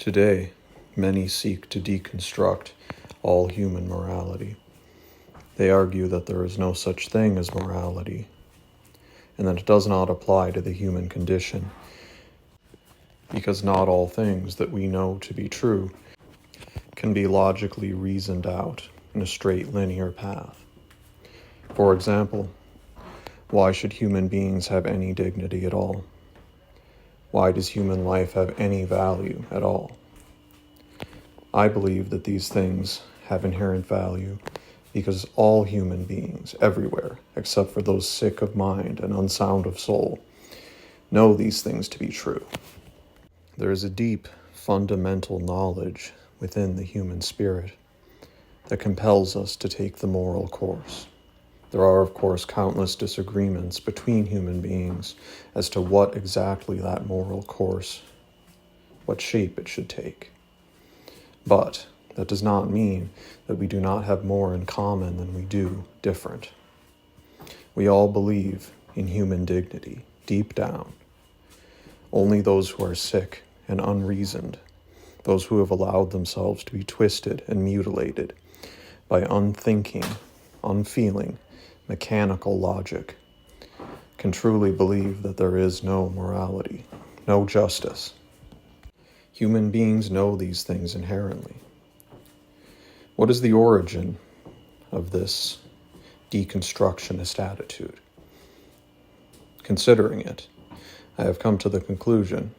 Today, many seek to deconstruct all human morality. They argue that there is no such thing as morality, and that it does not apply to the human condition, because not all things that we know to be true can be logically reasoned out in a straight linear path. For example, why should human beings have any dignity at all? Why does human life have any value at all? I believe that these things have inherent value because all human beings, everywhere, except for those sick of mind and unsound of soul, know these things to be true. There is a deep, fundamental knowledge within the human spirit that compels us to take the moral course. There are, of course, countless disagreements between human beings as to what exactly that moral course, what shape it should take. But that does not mean that we do not have more in common than we do different. We all believe in human dignity, deep down. Only those who are sick and unreasoned, those who have allowed themselves to be twisted and mutilated by unthinking, unfeeling, mechanical logic, can truly believe that there is no morality, no justice. Human beings know these things inherently. What is the origin of this deconstructionist attitude? Considering it, I have come to the conclusion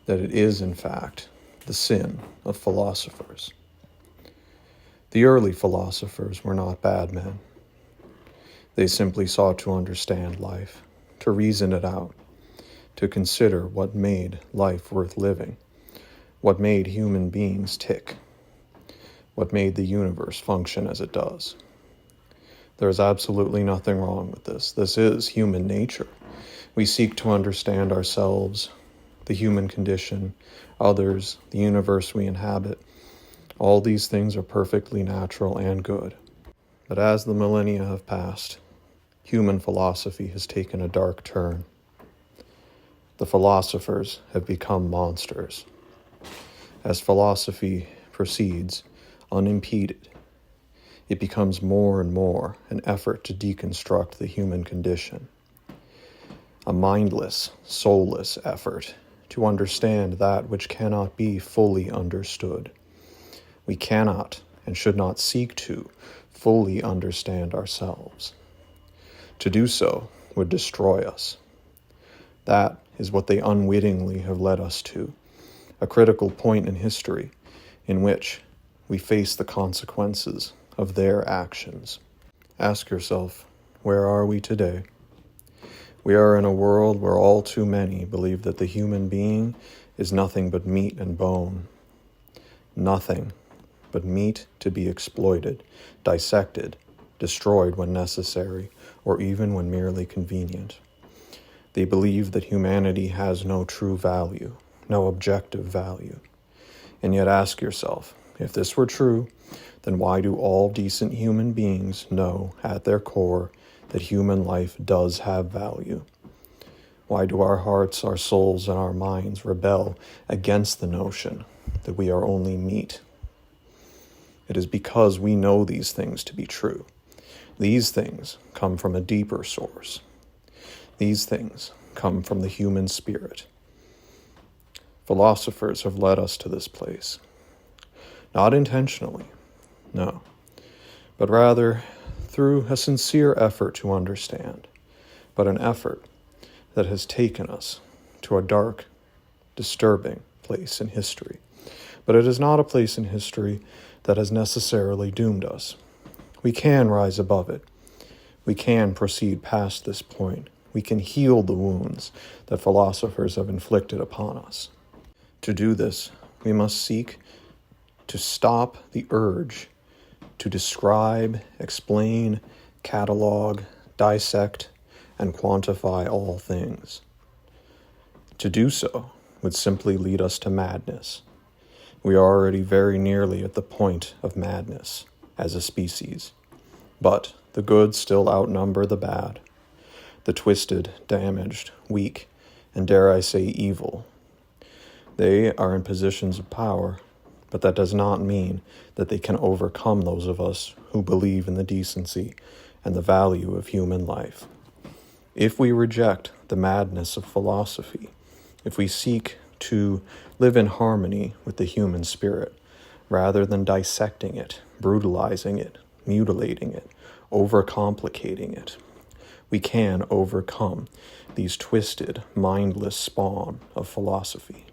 that it is, in fact, the sin of philosophers. The early philosophers were not bad men. They simply sought to understand life, to reason it out, to consider what made life worth living, what made human beings tick, what made the universe function as it does. There is absolutely nothing wrong with this. This is human nature. We seek to understand ourselves, the human condition, others, the universe we inhabit. All these things are perfectly natural and good. But as the millennia have passed, human philosophy has taken a dark turn. The philosophers have become monsters. As philosophy proceeds unimpeded, it becomes more and more an effort to deconstruct the human condition. A mindless, soulless effort to understand that which cannot be fully understood. We cannot and should not seek to fully understand ourselves. To do so would destroy us. That is what they unwittingly have led us to, a critical point in history in which we face the consequences of their actions. Ask yourself, where are we today? We are in a world where all too many believe that the human being is nothing but meat and bone. Nothing but meat to be exploited, dissected, destroyed when necessary, or even when merely convenient. They believe that humanity has no true value, no objective value. And yet ask yourself, if this were true, then why do all decent human beings know at their core that human life does have value? Why do our hearts, our souls, and our minds rebel against the notion that we are only meat? It is because we know these things to be true. These things come from a deeper source. These things come from the human spirit. Philosophers have led us to this place. Not intentionally, no, but rather through a sincere effort to understand, but an effort that has taken us to a dark, disturbing place in history. But it is not a place in history that has necessarily doomed us. We can rise above it. We can proceed past this point. We can heal the wounds that philosophers have inflicted upon us. To do this, we must seek to stop the urge to describe, explain, catalog, dissect, and quantify all things. To do so would simply lead us to madness. We are already very nearly at the point of madness as a species, but the good still outnumber the bad. The twisted, damaged, weak, and dare I say evil They are in positions of power, but that does not mean that they can overcome those of us who believe in the decency and the value of human life. If we reject the madness of philosophy, if we seek to live in harmony with the human spirit, rather than dissecting it, brutalizing it, mutilating it, overcomplicating it, we can overcome these twisted, mindless spawn of philosophy.